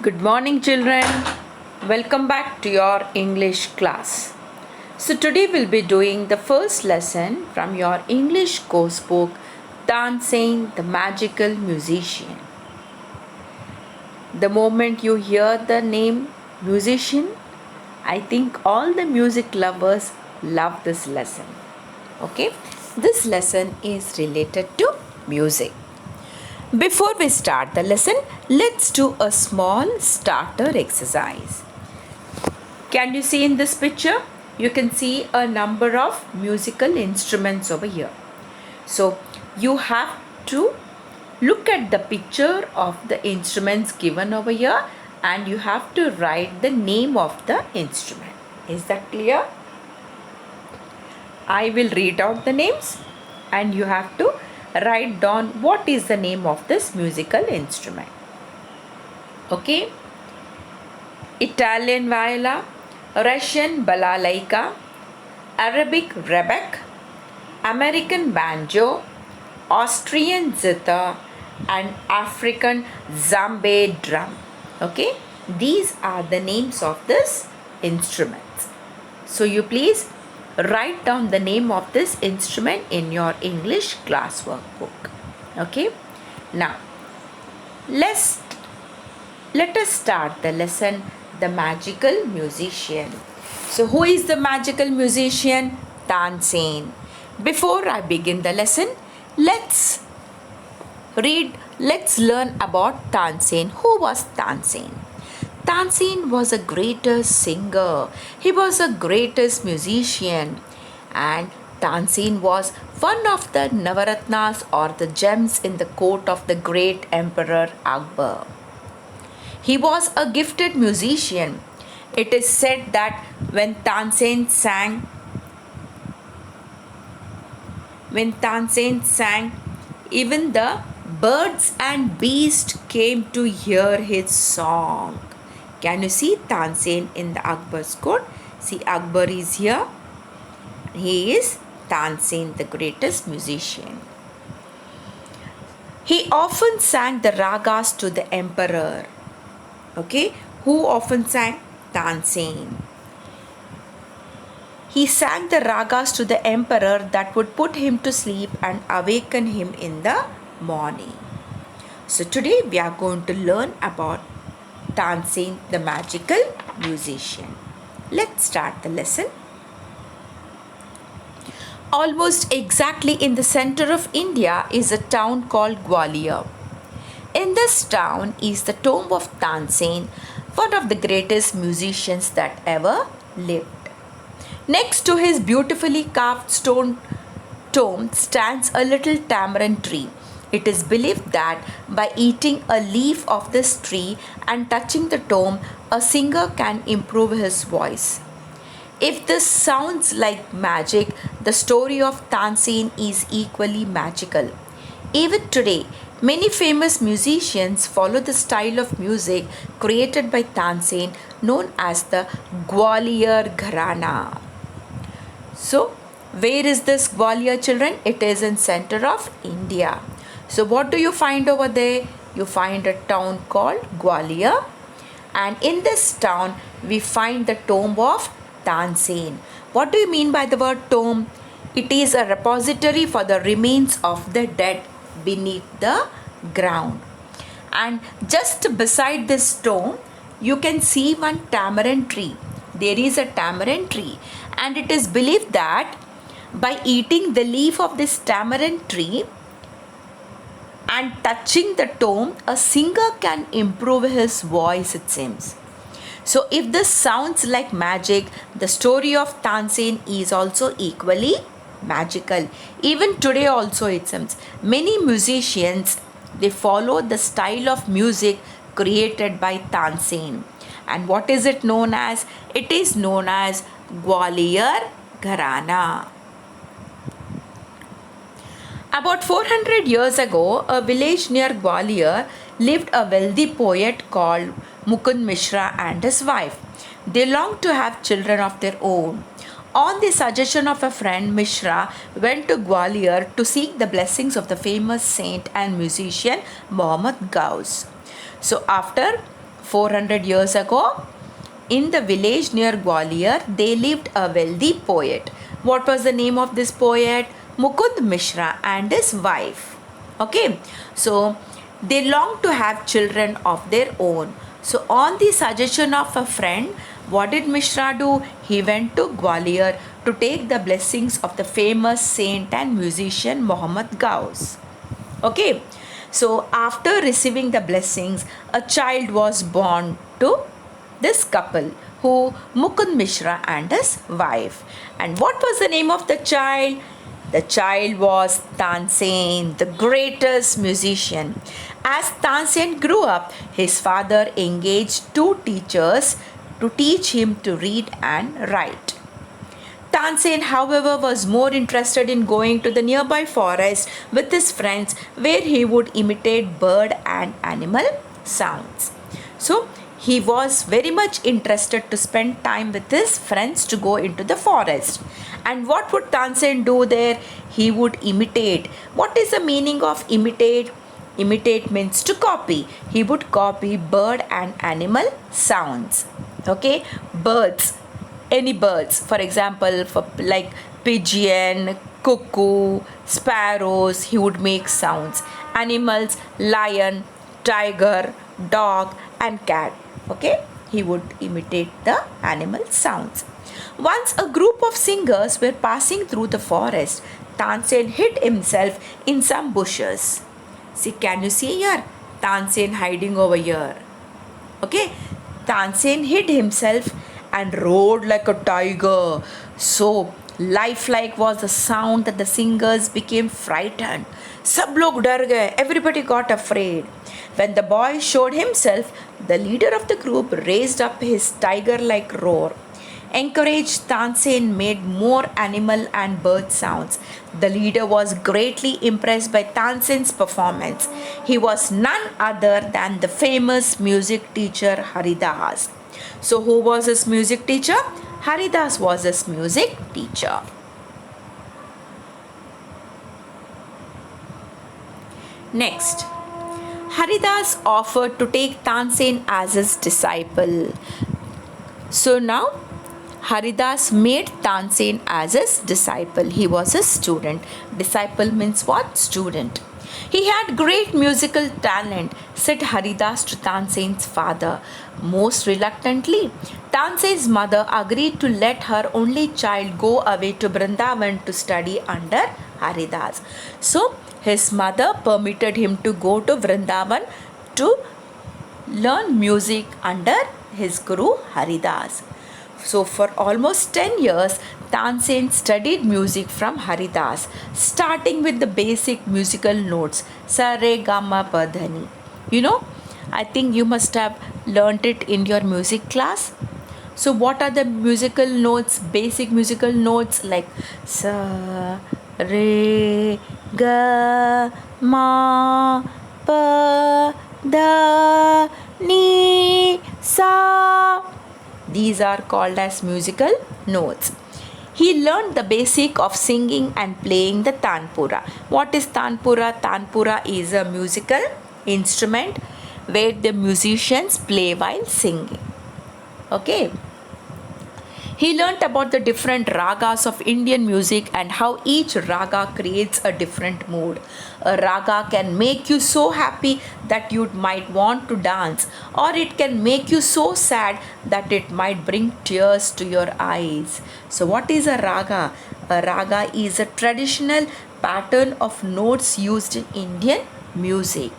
Good morning, children. Welcome back to your English class. So, today we'll be doing the first lesson from your English course book, Tansen the Magical Musician. The moment you hear the name musician, I think all the music lovers love this lesson. Okay, this lesson is related to music. Before we start the lesson, let's do a small starter exercise. Can you see in this picture? You can see a number of musical instruments over here. So, you have to look at the picture of the instruments given over here and you have to write the name of the instrument. Is that clear? I will read out the names and you have to write down what is the name of this musical instrument. Okay? Italian viola, Russian balalaika, Arabic rebec, American banjo, Austrian zither and African djembe drum. Okay? These are the names of this instruments. So you please write down the name of this instrument in your English classwork book. Okay? Now, let us start the lesson, The Magical Musician. So, who is the magical musician? Tansen. Before I begin the lesson, let's learn about Tansen. Who was Tansen? Tansen was a greatest singer. He was a greatest musician. And Tansen was one of the Navaratnas or the gems in the court of the great Emperor Akbar. He was a gifted musician. It is said that when Tansen sang, even the birds and beasts came to hear his song. Can you see Tansen in the Akbar's court? See, Akbar is here. He is Tansen, the greatest musician. He often sang the ragas to the emperor. Okay, who often sang? Tansen. He sang the ragas to the emperor that would put him to sleep and awaken him in the morning. So today we are going to learn about Tansen the magical musician. Let's start the lesson. Almost exactly in the center of India is a town called Gwalior. In this town is the tomb of Tansen, one of the greatest musicians that ever lived. Next to his beautifully carved stone tomb stands a little tamarind tree. It is believed that by eating a leaf of this tree and touching the tomb, a singer can improve his voice. If this sounds like magic, the story of Tansen is equally magical. Even today, many famous musicians follow the style of music created by Tansen known as the Gwalior Gharana. So, where is this Gwalior, children? It is in center of India. So, what do you find over there? You find a town called Gwalior, and in this town we find the tomb of Tansen. What do you mean by the word tomb? It is a repository for the remains of the dead beneath the ground. And just beside this tomb, you can see one tamarind tree. There is a tamarind tree, and it is believed that by eating the leaf of this tamarind tree and touching the tomb, a singer can improve his voice, it seems. So, if this sounds like magic, the story of Tansen is also equally magical. Even today also it seems many musicians, they follow the style of music created by Tansen. And what is it known as? It is known as Gwalior Gharana. About 400 years ago, a village near Gwalior lived a wealthy poet called Mukund Mishra and his wife. They longed to have children of their own. On the suggestion of a friend, Mishra went to Gwalior to seek the blessings of the famous saint and musician Muhammad Gauss. So after 400 years ago, in the village near Gwalior, they lived a wealthy poet. What was the name of this poet? Mukund Mishra and his wife. Okay, so they longed to have children of their own. So, on the suggestion of a friend, what did Mishra do? He went to Gwalior to take the blessings of the famous saint and musician Muhammad Gauss. Okay, so after receiving the blessings, a child was born to this couple, who Mukund Mishra and his wife. And what was the name of the child? The child was Tansen, the greatest musician. As Tansen grew up, his father engaged two teachers to teach him to read and write. Tansen, however, was more interested in going to the nearby forest with his friends, where he would imitate bird and animal sounds. So, he was very much interested to spend time with his friends to go into the forest. And what would Tansen do there? He would imitate. What is the meaning of imitate? Imitate means to copy. He would copy bird and animal sounds. Okay, birds, any birds, for example, for like pigeon, cuckoo, sparrows, he would make sounds. Animals, lion, tiger, dog, and cat. Okay, he would imitate the animal sounds. Once a group of singers were passing through the forest. Tansen hid himself in some bushes. See, can you see here? Tansen hiding over here. Okay, Tansen hid himself and roared like a tiger. So lifelike was the sound that the singers became frightened. Sab log dar gaye. Everybody got afraid. When the boy showed himself, the leader of the group raised up his tiger-like roar. Encouraged, Tansen made more animal and bird sounds. The leader was greatly impressed by Tansen's performance. He was none other than the famous music teacher Haridas. So, who was his music teacher? Haridas was his music teacher. Next, Haridas offered to take Tansen as his disciple. So now Haridas made Tansen as his disciple. He was his student. Disciple means what? Student. He had great musical talent, said Haridas to Tansen's father. Most reluctantly, Tansen's mother agreed to let her only child go away to Vrindavan to study under Haridas. So, his mother permitted him to go to Vrindavan to learn music under his guru Haridas. So, for almost 10 years, Tansen studied music from Haridas, starting with the basic musical notes Sa Re Ga Ma Pa Dha Ni. You know, I think you must have learnt it in your music class. So, what are the musical notes, basic musical notes like Sa Re Ga Ma Pa Da Ni Sa. These are called as musical notes. He learned the basic of singing and playing the tanpura. What is tanpura? Tanpura is a musical instrument where the musicians play while singing. Okay. He learnt about the different ragas of Indian music and how each raga creates a different mood. A raga can make you so happy that you might want to dance, or it can make you so sad that it might bring tears to your eyes. So, what is a raga? A raga is a traditional pattern of notes used in Indian music.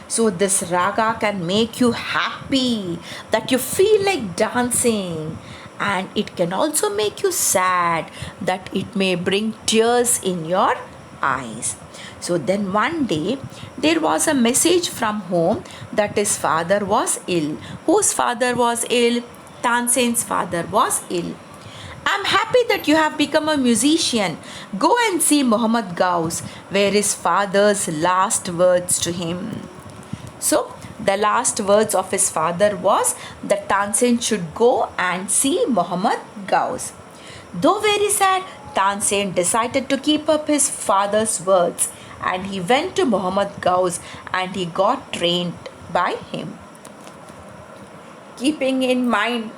So, this raga can make you happy, that you feel like dancing, and it can also make you sad, that it may bring tears in your eyes. So then one day there was a message from home that his father was ill. Whose father was ill? Tansen's father was ill. I'm happy that you have become a musician. Go and see Muhammad Gauss, were his father's last words to him. So the last words of his father was that Tansen should go and see Muhammad Gauss. Though very sad, Tansen decided to keep up his father's words, and he went to Muhammad Gauss and he got trained by him. keeping in mind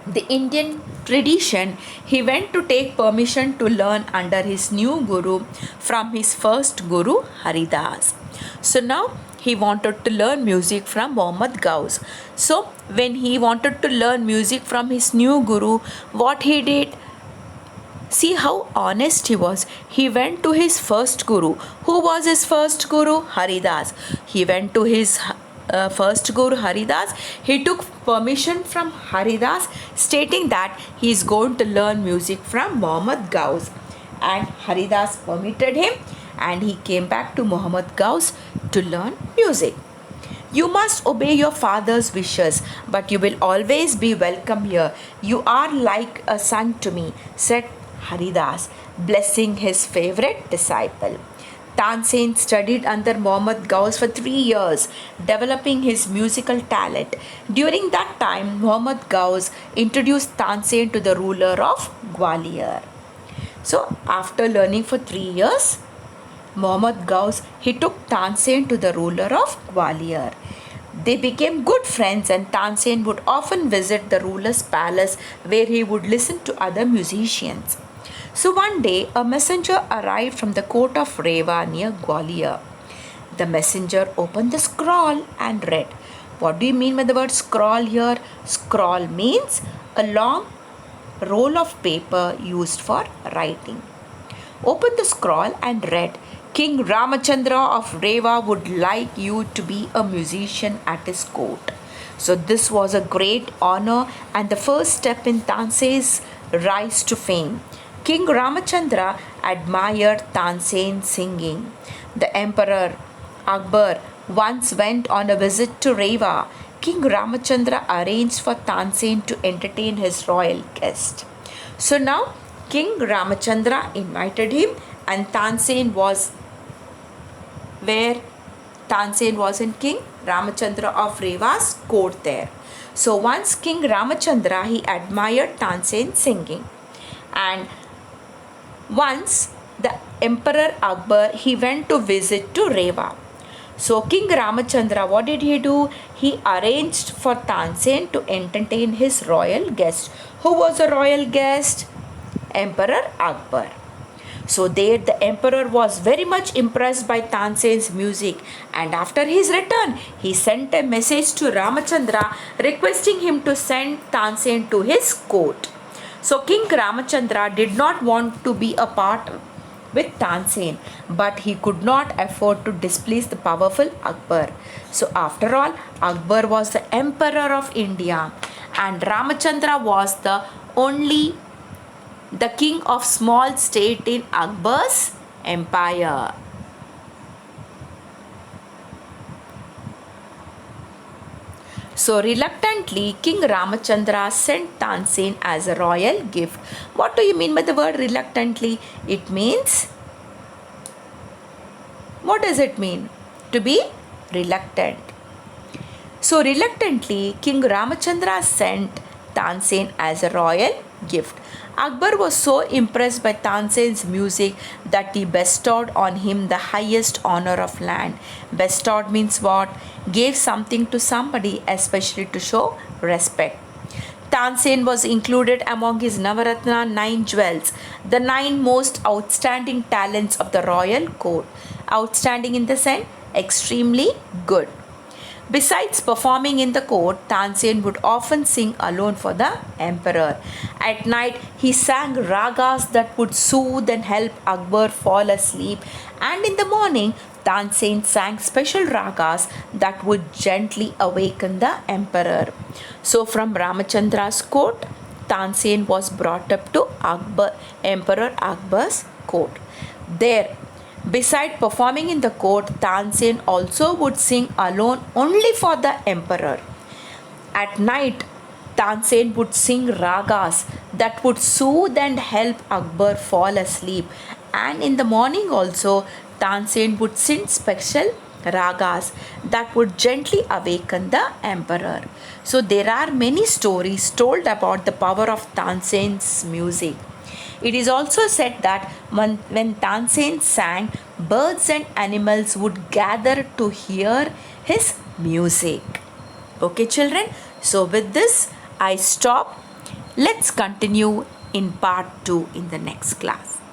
the Indian tradition, he went to take permission to learn under his new guru from his first guru Haridas. So now he wanted to learn music from Muhammad Gauss. So when he wanted to learn music from his new guru, what he did? See how honest he was. He went to his first guru. Who was his first guru? Haridas. He went to his first guru Haridas. He took permission from Haridas stating that he is going to learn music from Muhammad Gauss. And Haridas permitted him and he came back to Muhammad Gauss to learn music. You must obey your father's wishes, but you will always be welcome here. You are like a son to me, said Haridas, blessing his favorite disciple. Tansen studied under Muhammad Gauss for 3 years, developing his musical talent. During that time, Muhammad Gauss introduced Tansen to the ruler of Gwalior. So, after learning for 3 years, Muhammad Gauss he took Tansen to the ruler of Gwalior. They became good friends and Tansen would often visit the ruler's palace where he would listen to other musicians. So one day a messenger arrived from the court of Rewa near Gwalior. The messenger opened the scroll and read. What do you mean by the word scroll here? Scroll means a long roll of paper used for writing. Opened the scroll and read. King Ramachandra of Rewa would like you to be a musician at his court. So this was a great honor and the first step in Tansen's rise to fame. King Ramachandra admired Tansen's singing. The Emperor Akbar once went on a visit to Rewa. King Ramachandra arranged for Tansen to entertain his royal guest. So now King Ramachandra invited him and Tansen was where Tansen was in King Ramachandra of Rewa's court there. So once King Ramachandra he admired Tansen's singing, and once the Emperor Akbar he went to visit to Rewa. So King Ramachandra, what did he do? He arranged for Tansen to entertain his royal guest. Who was a royal guest? Emperor Akbar. So there the emperor was very much impressed by Tansen's music, and after his return he sent a message to Ramachandra requesting him to send Tansen to his court. So King Ramachandra did not want to be a part with Tansen, but he could not afford to displease the powerful Akbar. So after all, Akbar was the emperor of India and Ramachandra was the king of small state in Akbar's empire. So reluctantly, King Ramachandra sent Tansen as a royal gift. What do you mean by the word reluctantly? It means, what does it mean? To be reluctant. So reluctantly, King Ramachandra sent Tansen as a royal gift. Akbar was so impressed by Tansen's music that he bestowed on him the highest honor of land. Bestowed means what? Gave something to somebody, especially to show respect. Tansen was included among his Navaratna 9 jewels, the 9 most outstanding talents of the royal court. Outstanding in the sense, extremely good. Besides performing in the court, Tansen would often sing alone for the emperor. At night, he sang ragas that would soothe and help Akbar fall asleep, and in the morning, Tansen sang special ragas that would gently awaken the emperor. So from Ramachandra's court, Tansen was brought up to Emperor Akbar's court. There, beside performing in the court, Tansen also would sing alone only for the emperor. At night, Tansen would sing ragas that would soothe and help Akbar fall asleep. And in the morning also, Tansen would sing special ragas that would gently awaken the emperor. So there are many stories told about the power of Tansen's music. It is also said that when Tansen sang, birds and animals would gather to hear his music. Okay, children? So, with this, I stop. Let's continue in part 2 in the next class.